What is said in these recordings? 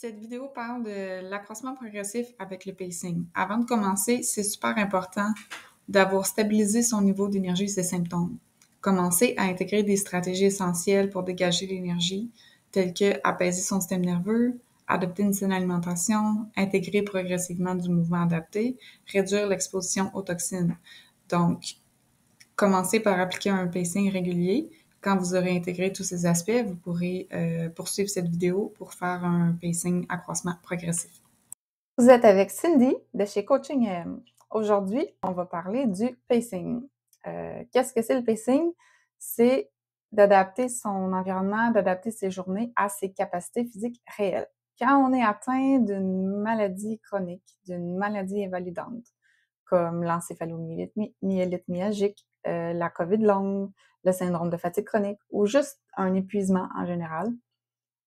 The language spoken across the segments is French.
Cette vidéo parle de l'accroissement progressif avec le pacing. Avant de commencer, c'est super important d'avoir stabilisé son niveau d'énergie et ses symptômes. Commencez à intégrer des stratégies essentielles pour dégager l'énergie, telles que apaiser son système nerveux, adopter une saine alimentation, intégrer progressivement du mouvement adapté, réduire l'exposition aux toxines. Donc, commencez par appliquer un pacing régulier. Quand vous aurez intégré tous ces aspects, vous pourrez poursuivre cette vidéo pour faire un pacing accroissement progressif. Vous êtes avec Cindy de chez Coaching AM. Aujourd'hui, on va parler du pacing. Qu'est-ce que c'est le pacing? C'est d'adapter son environnement, d'adapter ses journées à ses capacités physiques réelles. Quand on est atteint d'une maladie chronique, d'une maladie invalidante, comme l'encéphalomyélite myalgique, la COVID longue, le syndrome de fatigue chronique ou juste un épuisement en général,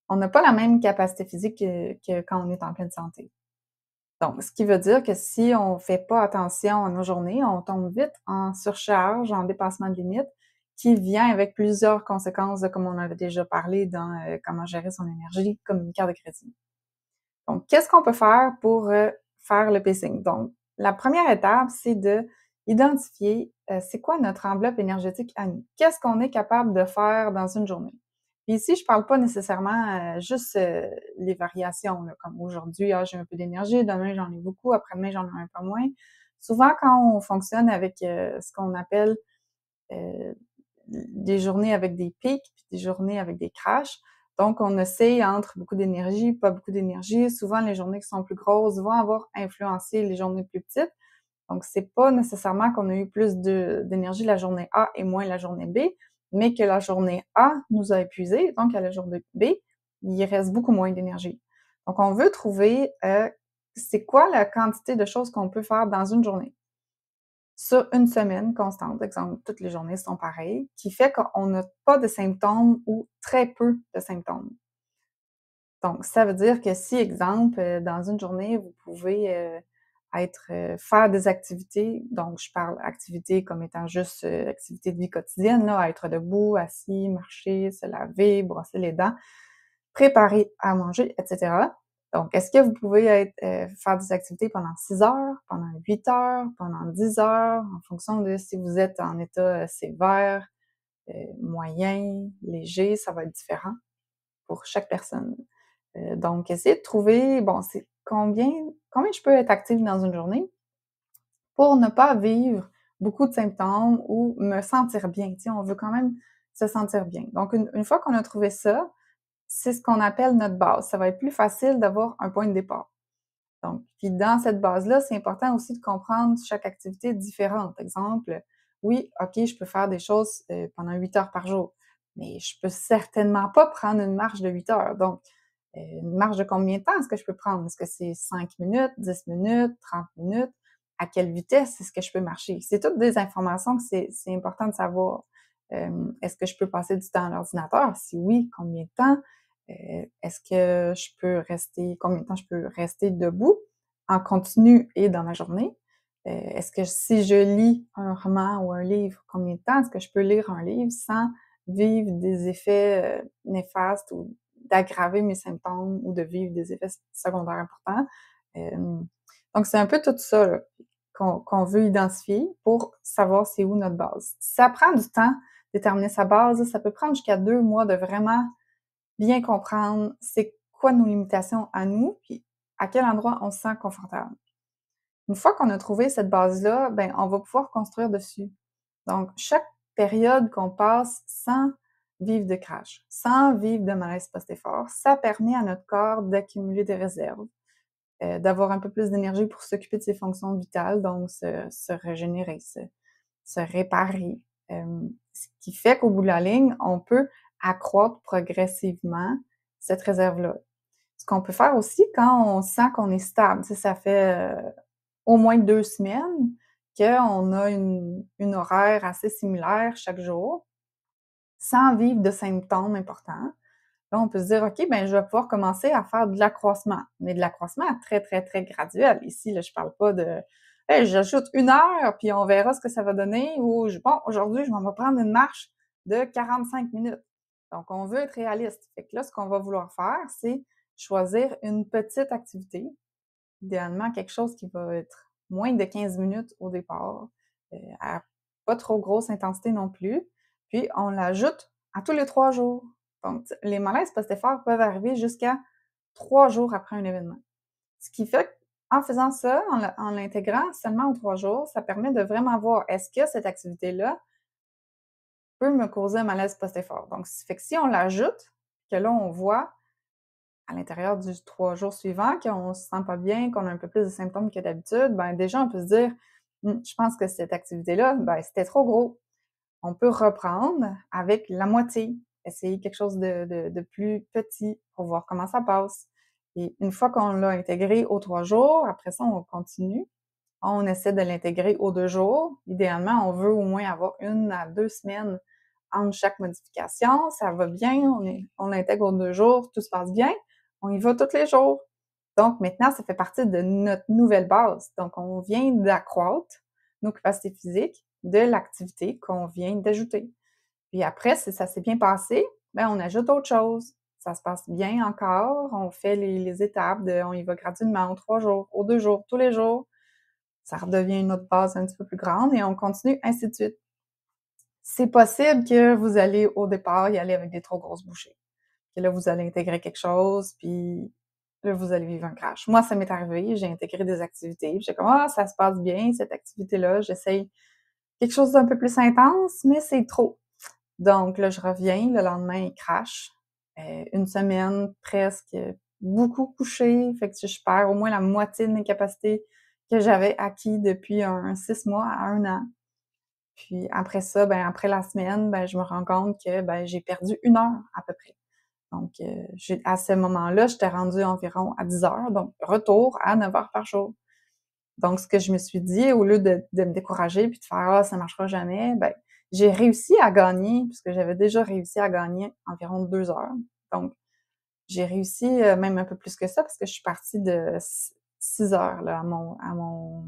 on n'a pas la même capacité physique que quand on est en pleine santé. Donc, ce qui veut dire que si on ne fait pas attention à nos journées, on tombe vite en surcharge, en dépassement de limite, qui vient avec plusieurs conséquences, comme on avait déjà parlé dans comment gérer son énergie, comme une carte de crédit. Donc, qu'est-ce qu'on peut faire pour faire le pacing? Donc, la première étape, c'est de identifier c'est quoi notre enveloppe énergétique à nous. Qu'est-ce qu'on est capable de faire dans une journée? Puis ici, je parle pas nécessairement juste les variations, là, comme aujourd'hui, j'ai un peu d'énergie, demain j'en ai beaucoup, après-demain j'en ai un peu moins. Souvent, quand on fonctionne avec ce qu'on appelle euh, des journées avec des pics, puis des journées avec des crashs. Donc, on essaie entre beaucoup d'énergie, pas beaucoup d'énergie. Souvent, les journées qui sont plus grosses vont avoir influencé les journées plus petites. Donc, c'est pas nécessairement qu'on a eu plus d'énergie la journée A et moins la journée B, mais que la journée A nous a épuisés. Donc, à la journée B, il reste beaucoup moins d'énergie. Donc, on veut trouver c'est quoi la quantité de choses qu'on peut faire dans une journée sur une semaine constante, exemple, toutes les journées sont pareilles, qui fait qu'on n'a pas de symptômes ou très peu de symptômes. Donc, ça veut dire que si, exemple, dans une journée, vous pouvez faire des activités, donc je parle activités comme étant juste activités de vie quotidienne, là, être debout, assis, marcher, se laver, brosser les dents, préparer à manger, etc. Donc, est-ce que vous pouvez faire des activités pendant 6 heures, pendant 8 heures, pendant 10 heures, en fonction de si vous êtes en état sévère, moyen, léger, ça va être différent pour chaque personne. Donc, essayez de trouver, bon, c'est combien je peux être active dans une journée pour ne pas vivre beaucoup de symptômes ou me sentir bien. Tu sais, on veut quand même se sentir bien. Donc, une fois qu'on a trouvé ça, c'est ce qu'on appelle notre base. Ça va être plus facile d'avoir un point de départ. Donc, puis dans cette base-là, c'est important aussi de comprendre chaque activité différente. Exemple, oui, OK, je peux faire des choses pendant 8 heures par jour, mais je peux certainement pas prendre une marche de 8 heures. Donc, une marche de combien de temps est-ce que je peux prendre? Est-ce que c'est 5 minutes, 10 minutes, 30 minutes? À quelle vitesse est-ce que je peux marcher? C'est toutes des informations que c'est important de savoir. Est-ce que je peux passer du temps à l'ordinateur? Si oui, combien de temps? Est-ce que je peux rester, combien de temps je peux rester debout en continu et dans ma journée? Est-ce que si je lis un roman ou un livre, combien de temps est-ce que je peux lire un livre sans vivre des effets néfastes ou d'aggraver mes symptômes ou de vivre des effets secondaires importants? Donc, c'est un peu tout ça là, qu'on veut identifier pour savoir c'est où notre base. Ça prend du temps, déterminer sa base, ça peut prendre jusqu'à 2 mois de vraiment bien comprendre c'est quoi nos limitations à nous, puis à quel endroit on se sent confortable. Une fois qu'on a trouvé cette base-là, ben on va pouvoir construire dessus. Donc, chaque période qu'on passe sans vivre de crash, sans vivre de malaise post-effort, ça permet à notre corps d'accumuler des réserves, d'avoir un peu plus d'énergie pour s'occuper de ses fonctions vitales, donc se régénérer, se réparer. Ce qui fait qu'au bout de la ligne, on peut accroître progressivement cette réserve-là. Ce qu'on peut faire aussi quand on sent qu'on est stable, tu sais, ça fait au moins 2 semaines qu'on a une horaire assez similaire chaque jour, sans vivre de symptômes importants. Là, on peut se dire, OK, ben, je vais pouvoir commencer à faire de l'accroissement, mais de l'accroissement très, très, très graduel. Ici, là, je parle pas de, hey, j'ajoute 1 heure, puis on verra ce que ça va donner, ou, bon, aujourd'hui, je vais prendre une marche de 45 minutes. Donc, on veut être réaliste. Fait que là, ce qu'on va vouloir faire, c'est choisir une petite activité, idéalement quelque chose qui va être moins de 15 minutes au départ, à pas trop grosse intensité non plus, puis on l'ajoute à tous les 3 jours. Donc les malaises post-effort peuvent arriver jusqu'à 3 jours après un événement. Ce qui fait qu'en faisant ça, en l'intégrant seulement aux 3 jours, ça permet de vraiment voir est-ce que cette activité-là peut me causer un malaise post-effort. Donc, ça fait que si on l'ajoute, que là, on voit à l'intérieur du 3 jours suivants qu'on se sent pas bien, qu'on a un peu plus de symptômes que d'habitude, ben déjà, on peut se dire je pense que cette activité-là, ben, c'était trop gros. On peut reprendre avec la moitié, essayer quelque chose de plus petit pour voir comment ça passe. Et une fois qu'on l'a intégré aux 3 jours, après ça, on continue. On essaie de l'intégrer aux 2 jours. Idéalement, on veut au moins avoir 1 à 2 semaines entre chaque modification. Ça va bien, on l'intègre aux 2 jours, tout se passe bien. On y va tous les jours. Donc maintenant, ça fait partie de notre nouvelle base. Donc on vient d'accroître nos capacités physiques de l'activité qu'on vient d'ajouter. Puis après, si ça s'est bien passé, ben on ajoute autre chose. Ça se passe bien encore, on fait les étapes on y va graduellement aux 3 jours, aux 2 jours, tous les jours. Ça redevient une autre base un petit peu plus grande et on continue ainsi de suite. C'est possible que vous allez au départ y aller avec des trop grosses bouchées. Et là, vous allez intégrer quelque chose, puis là, vous allez vivre un crash. Moi, ça m'est arrivé, j'ai intégré des activités, puis j'ai comme « Ah, ça se passe bien, cette activité-là, j'essaye quelque chose d'un peu plus intense, mais c'est trop. » Donc là, je reviens, le lendemain, il crash. Une semaine, presque, beaucoup couché, fait que je perds au moins la moitié de mes capacités que j'avais acquis depuis 6 mois à 1 an. Puis après ça, ben après la semaine, ben je me rends compte que, ben j'ai perdu 1 heure à peu près. Donc à ce moment-là, j'étais rendue environ à 10 heures, donc retour à 9 heures par jour. Donc ce que je me suis dit, au lieu de me décourager puis de faire « Ah, ça marchera jamais », ben j'ai réussi à gagner, puisque j'avais déjà réussi à gagner environ 2 heures. Donc j'ai réussi, même un peu plus que ça parce que je suis partie de 6 heures là, à mon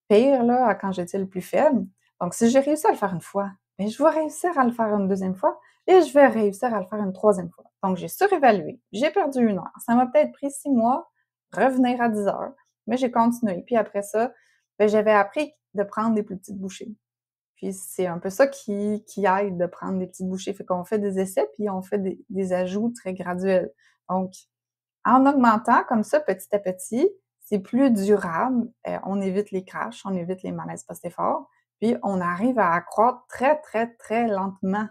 pire là, quand j'étais le plus faible. Donc si j'ai réussi à le faire une fois, ben je vais réussir à le faire une deuxième fois et je vais réussir à le faire une troisième fois. Donc j'ai surévalué, j'ai perdu 1 heure. Ça m'a peut-être pris 6 mois, revenir à 10 heures, mais j'ai continué. Puis après ça, ben j'avais appris de prendre des plus petites bouchées. Puis c'est un peu ça qui aide de prendre des petites bouchées. Fait qu'on fait des essais, puis on fait des ajouts très graduels. Donc en augmentant comme ça, petit à petit, c'est plus durable, on évite les crashs, on évite les malaises post-effort, puis on arrive à accroître très, très, très lentement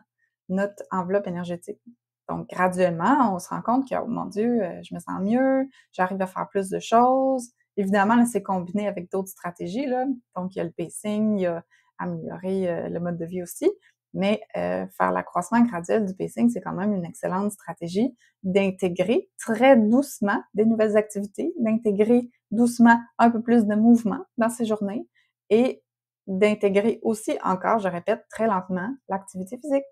notre enveloppe énergétique. Donc graduellement, on se rend compte que « Oh mon Dieu, je me sens mieux, j'arrive à faire plus de choses ». Évidemment, là, c'est combiné avec d'autres stratégies, là. Donc il y a le pacing, il y a améliorer, le mode de vie aussi, mais faire l'accroissement graduel du pacing, c'est quand même une excellente stratégie d'intégrer très doucement des nouvelles activités, d'intégrer doucement un peu plus de mouvement dans ces journées et d'intégrer aussi encore, je répète, très lentement l'activité physique.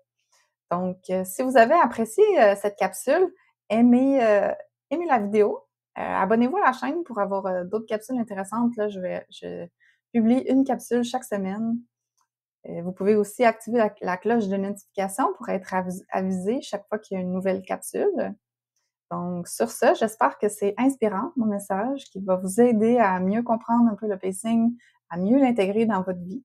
Donc, si vous avez apprécié cette capsule, aimez la vidéo, abonnez-vous à la chaîne pour avoir d'autres capsules intéressantes. Là, je publie une capsule chaque semaine. Vous pouvez aussi activer la cloche de notification pour être avisé chaque fois qu'il y a une nouvelle capsule. Donc, sur ce, j'espère que c'est inspirant, mon message, qui va vous aider à mieux comprendre un peu le pacing, à mieux l'intégrer dans votre vie.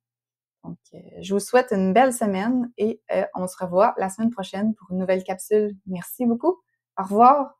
Donc, je vous souhaite une belle semaine et on se revoit la semaine prochaine pour une nouvelle capsule. Merci beaucoup. Au revoir.